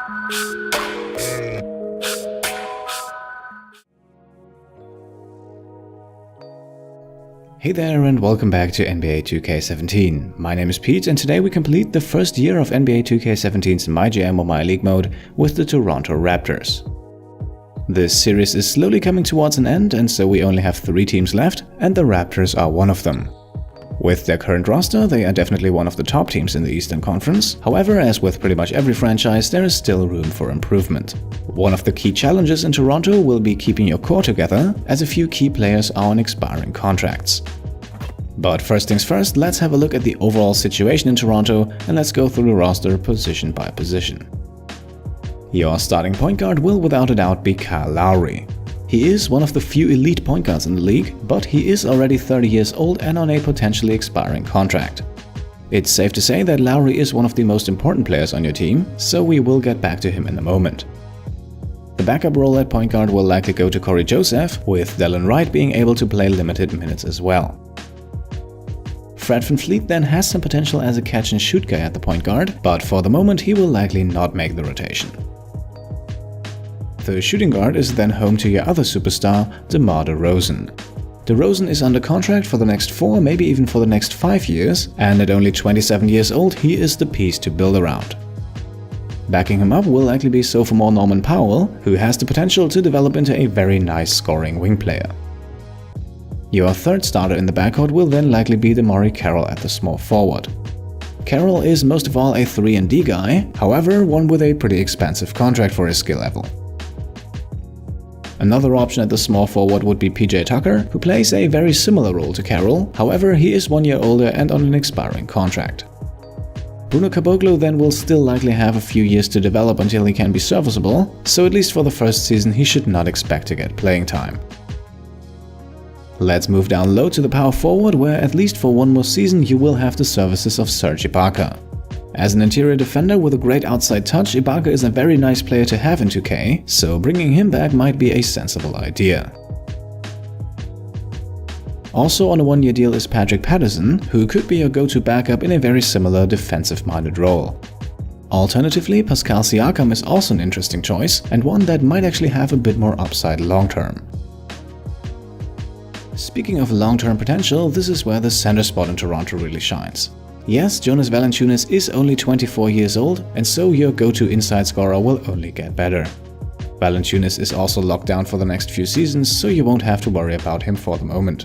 Hey there and welcome back to NBA 2K17. My name is Pete and today we complete the first year of NBA 2K17's MyGM or MyLeague mode with the Toronto Raptors. This series is slowly coming towards an end and so we only have 3 teams left and the Raptors are one of them. With their current roster, they are definitely one of the top teams in the Eastern Conference. However, as with pretty much every franchise, there is still room for improvement. One of the key challenges in Toronto will be keeping your core together, as a few key players are on expiring contracts. But first things first, let's have a look at the overall situation in Toronto and let's go through the roster position by position. Your starting point guard will without a doubt be Kyle Lowry. He is one of the few elite point guards in the league, but he is already 30 years old and on a potentially expiring contract. It's safe to say that Lowry is one of the most important players on your team, so we will get back to him in a moment. The backup role at point guard will likely go to Corey Joseph, with Delon Wright being able to play limited minutes as well. Fred VanVleet then has some potential as a catch-and-shoot guy at the point guard, but for the moment he will likely not make the rotation. The shooting guard is then home to your other superstar, DeMar DeRozan. DeRozan is under contract for the next 4, maybe even for the next 5 years, and at only 27 years old he is the piece to build around. Backing him up will likely be sophomore Norman Powell, who has the potential to develop into a very nice scoring wing player. Your third starter in the backcourt will then likely be DeMarre Carroll at the small forward. Carroll is most of all a 3-and-D guy, however one with a pretty expensive contract for his skill level. Another option at the small forward would be PJ Tucker, who plays a very similar role to Carroll, however he is 1 year older and on an expiring contract. Bruno Caboclo then will still likely have a few years to develop until he can be serviceable, so at least for the first season he should not expect to get playing time. Let's move down low to the power forward, where at least for one more season you will have the services of Serge Ibaka. As an interior defender with a great outside touch, Ibaka is a very nice player to have in 2K, so bringing him back might be a sensible idea. Also on a 1-year deal is Patrick Patterson, who could be your go-to backup in a very similar defensive-minded role. Alternatively, Pascal Siakam is also an interesting choice, and one that might actually have a bit more upside long-term. Speaking of long-term potential, this is where the center spot in Toronto really shines. Yes, Jonas Valanciunas is only 24 years old, and so your go-to inside scorer will only get better. Valanciunas is also locked down for the next few seasons, so you won't have to worry about him for the moment.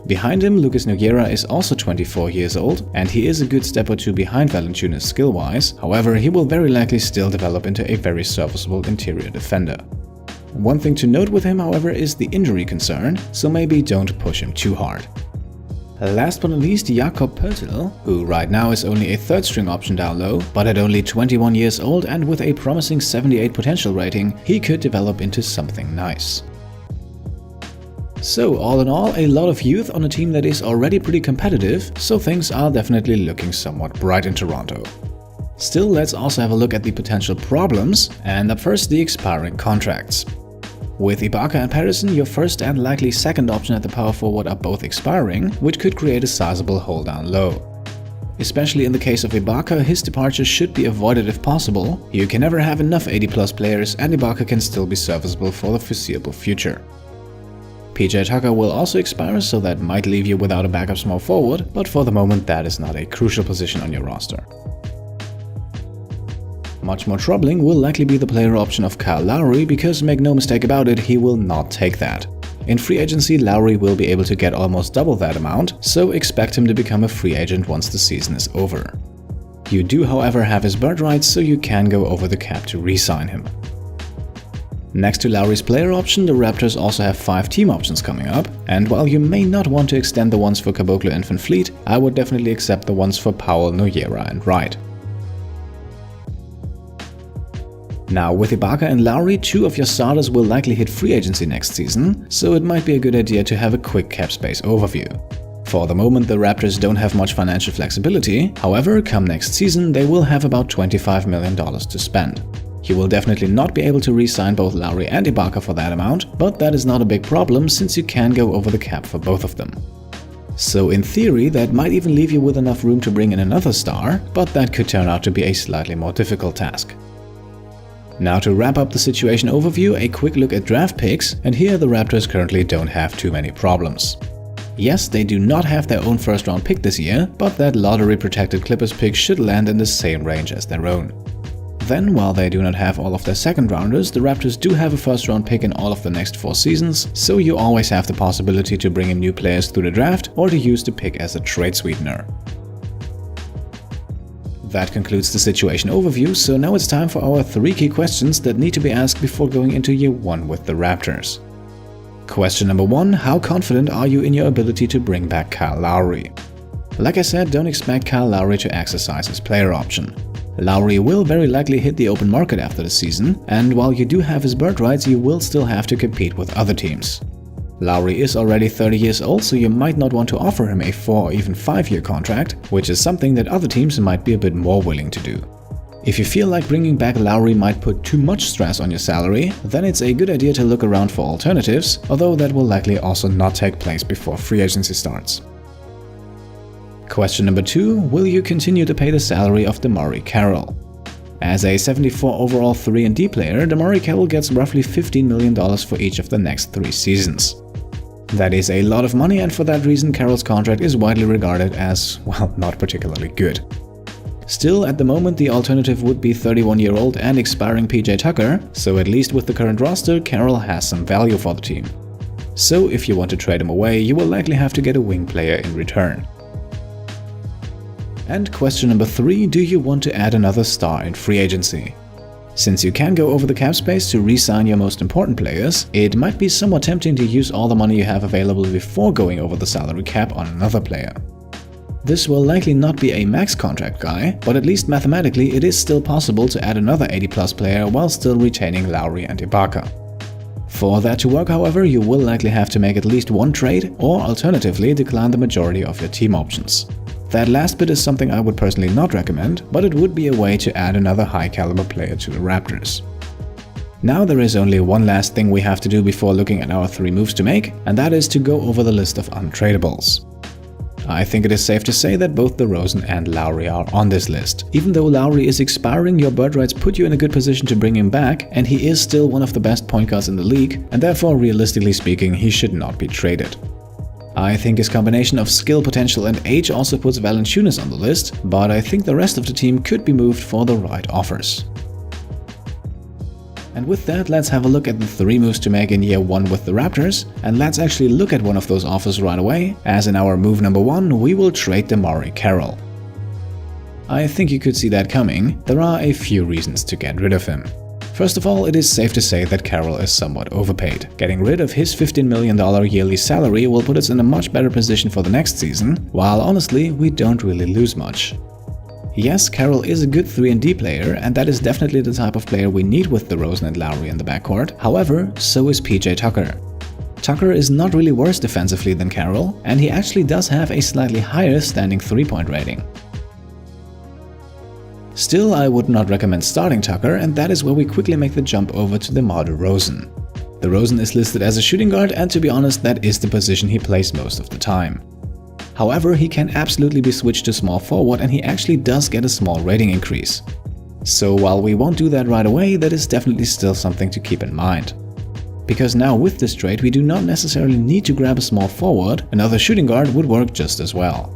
Behind him, Lucas Nogueira is also 24 years old, and he is a good step or two behind Valanciunas skill-wise, however he will very likely still develop into a very serviceable interior defender. One thing to note with him, however, is the injury concern, so maybe don't push him too hard. Last but not least, Jakob Poeltl, who right now is only a third-string option down low, but at only 21 years old and with a promising 78 potential rating, he could develop into something nice. So all in all, a lot of youth on a team that is already pretty competitive, so things are definitely looking somewhat bright in Toronto. Still, let's also have a look at the potential problems, and up first the expiring contracts. With Ibaka and Patterson, your first and likely second option at the power forward are both expiring, which could create a sizable hole down low. Especially in the case of Ibaka, his departure should be avoided if possible. You can never have enough 80+ players and Ibaka can still be serviceable for the foreseeable future. PJ Tucker will also expire, so that might leave you without a backup small forward, but for the moment that is not a crucial position on your roster. Much more troubling will likely be the player option of Kyle Lowry, because make no mistake about it, he will not take that. In free agency, Lowry will be able to get almost double that amount, so expect him to become a free agent once the season is over. You do, however, have his bird rights, so you can go over the cap to re-sign him. Next to Lowry's player option, the Raptors also have 5 team options coming up, and while you may not want to extend the ones for Caboclo and VanVleet, I would definitely accept the ones for Powell, Nogueira and Wright. Now, with Ibaka and Lowry, 2 of your starters will likely hit free agency next season, so it might be a good idea to have a quick cap space overview. For the moment, the Raptors don't have much financial flexibility, however, come next season they will have about $25 million to spend. You will definitely not be able to re-sign both Lowry and Ibaka for that amount, but that is not a big problem since you can go over the cap for both of them. So in theory, that might even leave you with enough room to bring in another star, but that could turn out to be a slightly more difficult task. Now to wrap up the situation overview, a quick look at draft picks, and here the Raptors currently don't have too many problems. Yes, they do not have their own first round pick this year, but that lottery protected Clippers pick should land in the same range as their own. Then, while they do not have all of their second rounders, the Raptors do have a first round pick in all of the next 4 seasons, so you always have the possibility to bring in new players through the draft or to use the pick as a trade sweetener. That concludes the situation overview, so now it's time for our 3 key questions that need to be asked before going into year 1 with the Raptors. Question number 1. How confident are you in your ability to bring back Kyle Lowry? Like I said, don't expect Kyle Lowry to exercise his player option. Lowry will very likely hit the open market after the season, and while you do have his bird rights, you will still have to compete with other teams. Lowry is already 30 years old, so you might not want to offer him a 4 or even 5-year contract, which is something that other teams might be a bit more willing to do. If you feel like bringing back Lowry might put too much stress on your salary, then it's a good idea to look around for alternatives, although that will likely also not take place before free agency starts. Question number 2. Will you continue to pay the salary of DeMarre Carroll? As a 74 overall 3-and-D player, DeMarre Carroll gets roughly $15 million for each of the next 3 seasons. That is a lot of money, and for that reason Carroll's contract is widely regarded as, well, not particularly good. Still, at the moment the alternative would be 31-year-old and expiring PJ Tucker, so at least with the current roster, Carroll has some value for the team. So if you want to trade him away, you will likely have to get a wing player in return. And question number 3, do you want to add another star in free agency? Since you can go over the cap space to re-sign your most important players, it might be somewhat tempting to use all the money you have available before going over the salary cap on another player. This will likely not be a max contract guy, but at least mathematically it is still possible to add another 80+ player while still retaining Lowry and Ibaka. For that to work, however, you will likely have to make at least one trade, or alternatively decline the majority of your team options. That last bit is something I would personally not recommend, but it would be a way to add another high-caliber player to the Raptors. Now there is only one last thing we have to do before looking at our 3 moves to make, and that is to go over the list of untradables. I think it is safe to say that both DeRozan and Lowry are on this list. Even though Lowry is expiring, your bird rights put you in a good position to bring him back, and he is still one of the best point guards in the league, and therefore realistically speaking he should not be traded. I think his combination of skill potential and age also puts Valanciunas on the list, but I think the rest of the team could be moved for the right offers. And with that, let's have a look at the 3 moves to make in year 1 with the Raptors, and let's actually look at one of those offers right away, as in our move number 1, we will trade DeMarre Carroll. I think you could see that coming. There are a few reasons to get rid of him. First of all, it is safe to say that Carroll is somewhat overpaid. Getting rid of his $15 million yearly salary will put us in a much better position for the next season, while honestly, we don't really lose much. Yes, Carroll is a good 3-and-D player, and that is definitely the type of player we need with DeRozan and Lowry in the backcourt. However, so is PJ Tucker. Tucker is not really worse defensively than Carroll, and he actually does have a slightly higher standing 3-point rating. Still, I would not recommend starting Tucker, and that is where we quickly make the jump over to DeMar DeRozan. DeRozan is listed as a shooting guard, and to be honest, that is the position he plays most of the time. However, he can absolutely be switched to small forward, and he actually does get a small rating increase. So while we won't do that right away, that is definitely still something to keep in mind. Because now with this trade, we do not necessarily need to grab a small forward, another shooting guard would work just as well.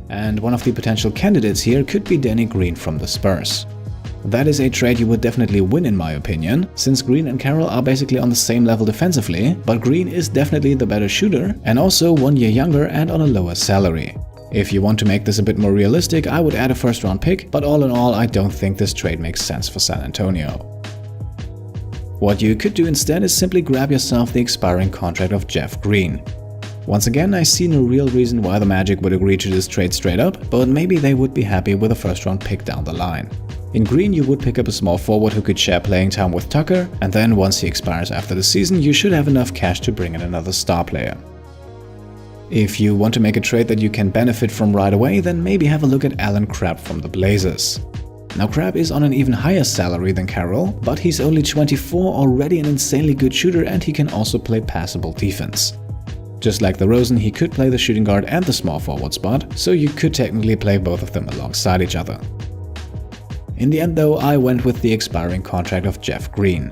And one of the potential candidates here could be Danny Green from the Spurs. That is a trade you would definitely win in my opinion, since Green and Carroll are basically on the same level defensively, but Green is definitely the better shooter and also 1 year younger and on a lower salary. If you want to make this a bit more realistic, I would add a first round pick, but all in all I don't think this trade makes sense for San Antonio. What you could do instead is simply grab yourself the expiring contract of Jeff Green. Once again, I see no real reason why the Magic would agree to this trade straight up, but maybe they would be happy with a first round pick down the line. In Green, you would pick up a small forward who could share playing time with Tucker, and then once he expires after the season, you should have enough cash to bring in another star player. If you want to make a trade that you can benefit from right away, then maybe have a look at Allen Crabbe from the Blazers. Now Crabbe is on an even higher salary than Carroll, but he's only 24, already an insanely good shooter, and he can also play passable defense. Just like DeRozan, he could play the shooting guard and the small forward spot, so you could technically play both of them alongside each other. In the end though, I went with the expiring contract of Jeff Green.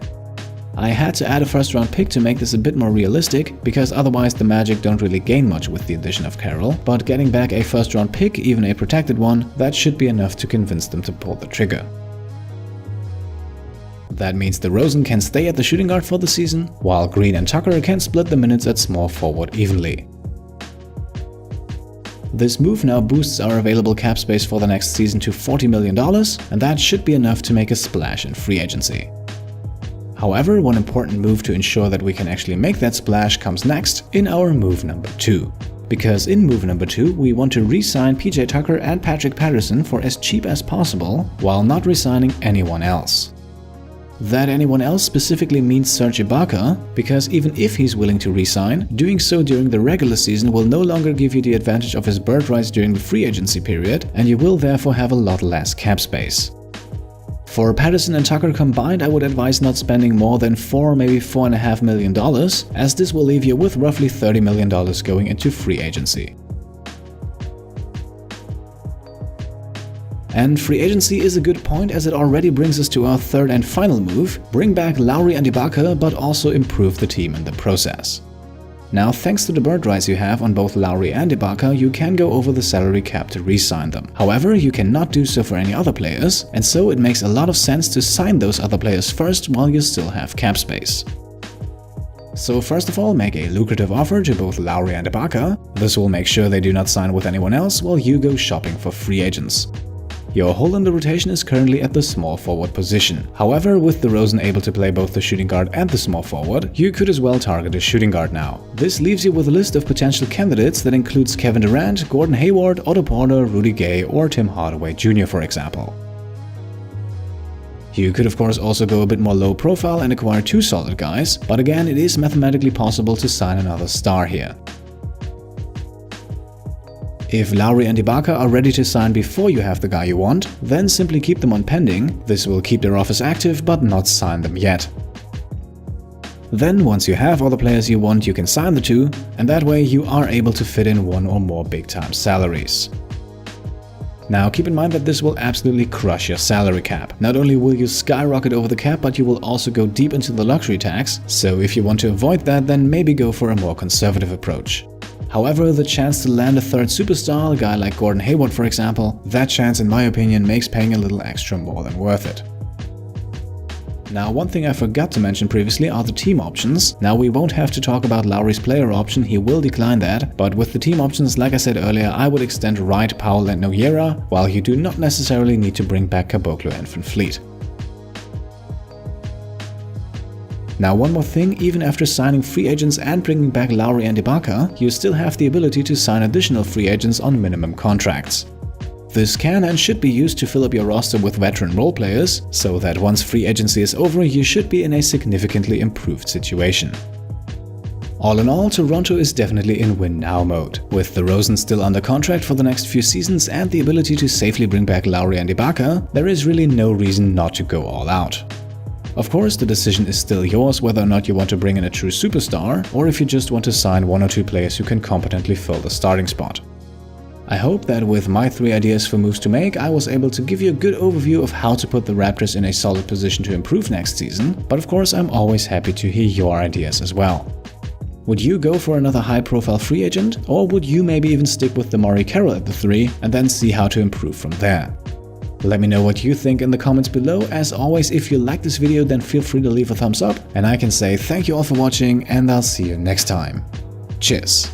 I had to add a first-round pick to make this a bit more realistic, because otherwise the Magic don't really gain much with the addition of Carroll, but getting back a first-round pick, even a protected one, that should be enough to convince them to pull the trigger. That means DeRozan can stay at the shooting guard for the season, while Green and Tucker can split the minutes at small forward evenly. This move now boosts our available cap space for the next season to $40 million, and that should be enough to make a splash in free agency. However, one important move to ensure that we can actually make that splash comes next in our move number 2. Because in move number 2, we want to re-sign PJ Tucker and Patrick Patterson for as cheap as possible, while not re-signing anyone else. That anyone else specifically means Serge Ibaka, because even if he's willing to re-sign, doing so during the regular season will no longer give you the advantage of his bird rights during the free agency period, and you will therefore have a lot less cap space. For Patterson and Tucker combined, I would advise not spending more than $4, maybe $4.5 million, as this will leave you with roughly $30 million going into free agency. And free agency is a good point, as it already brings us to our third and final move: bring back Lowry and Ibaka, but also improve the team in the process. Now, thanks to the bird rights you have on both Lowry and Ibaka, you can go over the salary cap to re-sign them. However, you cannot do so for any other players, and so it makes a lot of sense to sign those other players first while you still have cap space. So first of all, make a lucrative offer to both Lowry and Ibaka. This will make sure they do not sign with anyone else while you go shopping for free agents. Your hole in the rotation is currently at the small forward position. However, with DeRozan able to play both the shooting guard and the small forward, you could as well target a shooting guard now. This leaves you with a list of potential candidates that includes Kevin Durant, Gordon Hayward, Otto Porter, Rudy Gay, or Tim Hardaway Jr. for example. You could of course also go a bit more low profile and acquire 2 solid guys, but again, it is mathematically possible to sign another star here. If Lowry and Ibaka are ready to sign before you have the guy you want, then simply keep them on pending. This will keep their offers active but not sign them yet. Then once you have all the players you want, you can sign the 2, and that way you are able to fit in 1 or more big-time salaries. Now keep in mind that this will absolutely crush your salary cap. Not only will you skyrocket over the cap, but you will also go deep into the luxury tax, so if you want to avoid that, then maybe go for a more conservative approach. However, the chance to land a third superstar, a guy like Gordon Hayward for example, that chance in my opinion makes paying a little extra more than worth it. Now, one thing I forgot to mention previously are the team options. Now, we won't have to talk about Lowry's player option, he will decline that, but with the team options, like I said earlier, I would extend Wright, Powell and Nogueira, while you do not necessarily need to bring back Caboclo and Van Fleet. Now, one more thing, even after signing free agents and bringing back Lowry and Ibaka, you still have the ability to sign additional free agents on minimum contracts. This can and should be used to fill up your roster with veteran role players, so that once free agency is over, you should be in a significantly improved situation. All in all, Toronto is definitely in win now mode. With DeRozan still under contract for the next few seasons and the ability to safely bring back Lowry and Ibaka, there is really no reason not to go all out. Of course, the decision is still yours whether or not you want to bring in a true superstar, or if you just want to sign 1 or 2 players who can competently fill the starting spot. I hope that with my 3 ideas for moves to make, I was able to give you a good overview of how to put the Raptors in a solid position to improve next season, but of course I'm always happy to hear your ideas as well. Would you go for another high-profile free agent, or would you maybe even stick with DeMarre Carroll at the 3 and then see how to improve from there? Let me know what you think in the comments below. As always, if you like this video, then feel free to leave a thumbs up, and I can say thank you all for watching, and I'll see you next time. Cheers!